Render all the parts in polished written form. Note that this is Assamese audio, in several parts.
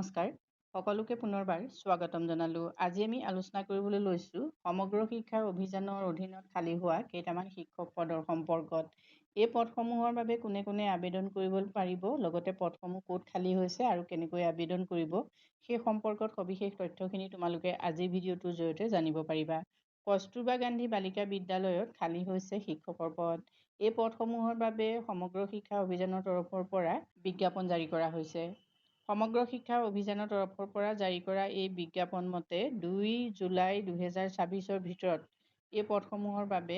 নমস্কাৰ, সকলোকে পুনৰবাৰ স্বাগতম জনালোঁ। আজি আমি আলোচনা কৰিবলৈ লৈছোঁ সমগ্ৰ শিক্ষাৰ অভিযানৰ অধীনত খালী হোৱা কেইটামান শিক্ষক পদৰ সম্পৰ্কত। এই পদসমূহৰ বাবে কোনে কোনে আবেদন কৰিব পাৰিব, লগতে পদসমূহ ক'ত খালী হৈছে আৰু কেনেকৈ আবেদন কৰিব, সেই সম্পৰ্কত সবিশেষ তথ্যখিনি তোমালোকে আজিৰ ভিডিঅ'টোৰ জৰিয়তে জানিব পাৰিবা। কস্তুৰবা গান্ধী বালিকা বিদ্যালয়ত খালী হৈছে শিক্ষকৰ পদ। এই পদসমূহৰ বাবে সমগ্ৰ শিক্ষা অভিযানৰ তৰফৰ পৰা বিজ্ঞাপন জাৰি কৰা হৈছে। সমগ্ৰ শিক্ষা অভিযানৰ তৰফৰ পৰা জাৰি কৰা এই বিজ্ঞাপন মতে 2 জুলাই 2024 ভিতৰত এই পদসমূহৰ বাবে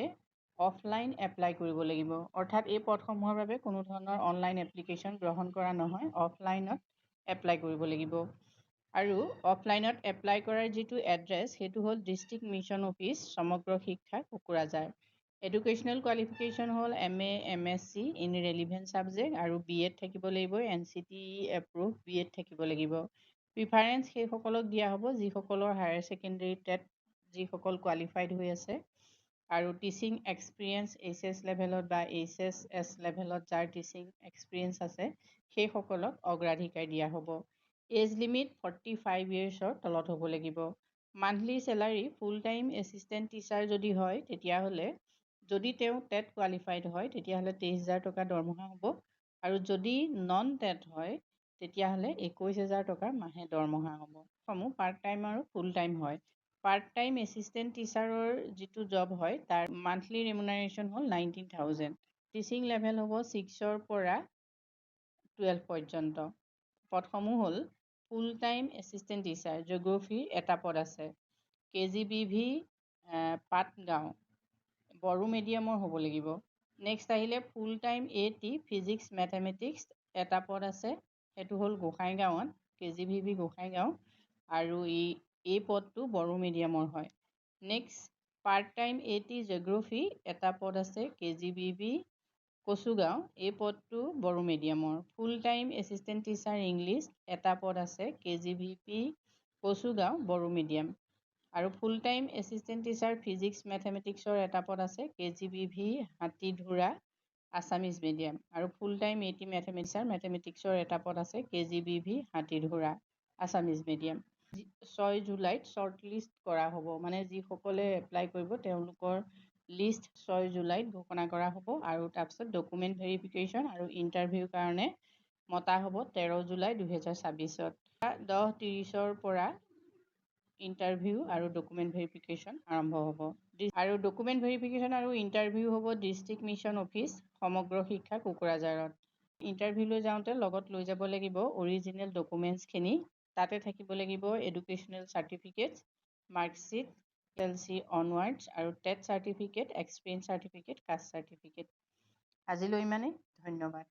অফলাইন এপ্লাই কৰিব লাগিব। অৰ্থাৎ এই পদসমূহৰ বাবে কোনো ধৰণৰ অনলাইন এপ্লিকেশ্যন গ্ৰহণ কৰা নহয়, অফলাইনত এপ্লাই কৰিব লাগিব। আৰু অফলাইনত এপ্লাই কৰাৰ যিটো এড্ৰেছ সেইটো হ'ল ডিষ্ট্ৰিক্ট মিছন অফিচ, সমগ্ৰ শিক্ষা, কোকৰাঝাৰ। এডুকেশ্যনেল কোৱালিফিকেশ্যন হ'ল MA, MSc in relevant subject আৰু BEd থাকিব লাগিব, NCTE এপ্ৰুভ BEd থাকিব লাগিব। প্ৰিফাৰেঞ্চ সেইসকলক দিয়া হ'ব যিসকলৰ হায়াৰ ছেকেণ্ডেৰী টেট যিসকল কোৱালিফাইড হৈ আছে আৰু টিচিং এক্সপিৰিয়েঞ্চ HS লেভেলত বা HSS লেভেলত যাৰ টিচিং এক্সপিৰিয়েঞ্চ আছে সেইসকলক অগ্ৰাধিকাৰ দিয়া হ'ব। এজ লিমিট 45 ইয়েৰ্ছৰ তলত হ'ব লাগিব। মান্থলি চেলাৰী ফুল টাইম এছিষ্টেণ্ট টিচাৰ যদি হয় তেতিয়াহ'লে যদি তেওঁ টেট কোৱালিফাইড হয় তেতিয়াহ'লে 23,000 টকা দৰমহা হ'ব আৰু যদি নন টেট হয় তেতিয়াহ'লে 21,000 টকা মাহে দৰমহা হ'ব। সমূহ পাৰ্ট টাইম আৰু ফুল টাইম হয়। পাৰ্ট টাইম এছিষ্টেণ্ট টিচাৰৰ যিটো জব হয় তাৰ মান্থলি ৰেমুনাৰেশ্যন হ'ল 19,000। টিচিং লেভেল হ'ব 6ৰ পৰা 12 পৰ্যন্ত। পদসমূহ হ'ল ফুল টাইম এছিষ্টেণ্ট টিচাৰ, জিঅ'গ্ৰাফীৰ এটা পদ আছে। KGBV পাটগাঁও বড়ো মিডিয়ামৰ হ'ব লাগিব। নেক্সট আহিলে full time AT physics mathematics এটা পদ আছে, সেইটো হ'ল গোসাইগাঁৱত, KGBV গোসাইগাঁও আৰু এই পদটো বড়ো মিডিয়ামৰ হয়। Next part time AT geography এটা পদ আছে, KGBV কচুগাঁও, এই পদটো বড়ো মিডিয়ামৰ। Full time assistant teacher English এটা পদ আছে, KGBP কচুগাঁও বড়ো মিডিয়াম। আৰু full time assistant teacher physics মেথমেটিক্সৰ এটা পদ আছে, KGBV হাতীধুৰা আছামিজ মিডিয়াম। আৰু ফুল টাইম AT মেথমেটিক্সৰ এটা পদ আছে, KGBV হাতীধুৰা আছামিজ মিডিয়াম। 6 জুলাইত শ্বৰ্ট লিষ্ট কৰা হ'ব, মানে যিসকলে এপ্লাই কৰিব তেওঁলোকৰ লিষ্ট 6 জুলাইত ঘোষণা কৰা হ'ব আৰু তাৰপিছত ডকুমেণ্ট ভেৰিফিকেশ্যন আৰু ইণ্টাৰভিউৰ কাৰণে মতা হ'ব 13 জুলাই 2024। 10:30ৰ পৰা ইণ্টাৰভিউ আৰু ডকুমেণ্ট ভেৰিফিকেশ্যন আৰম্ভ হ'ব। আৰু ডকুমেণ্ট ভেৰিফিকেশ্যন আৰু ইণ্টাৰভিউ হ'ব ডিষ্ট্ৰিক্ট মিছন অফিচ, সমগ্ৰ শিক্ষা, কোকৰাঝাৰত। ইণ্টাৰভিউলৈ যাওঁতে লগত লৈ যাব লাগিব অৰিজিনেল ডকুমেণ্টছখিনি। তাতে থাকিব লাগিব educational certificate, marksheet, SLC onwards আৰু TET certificate, experience certificate, caste certificate. আজিলৈ ইমানেই, ধন্যবাদ।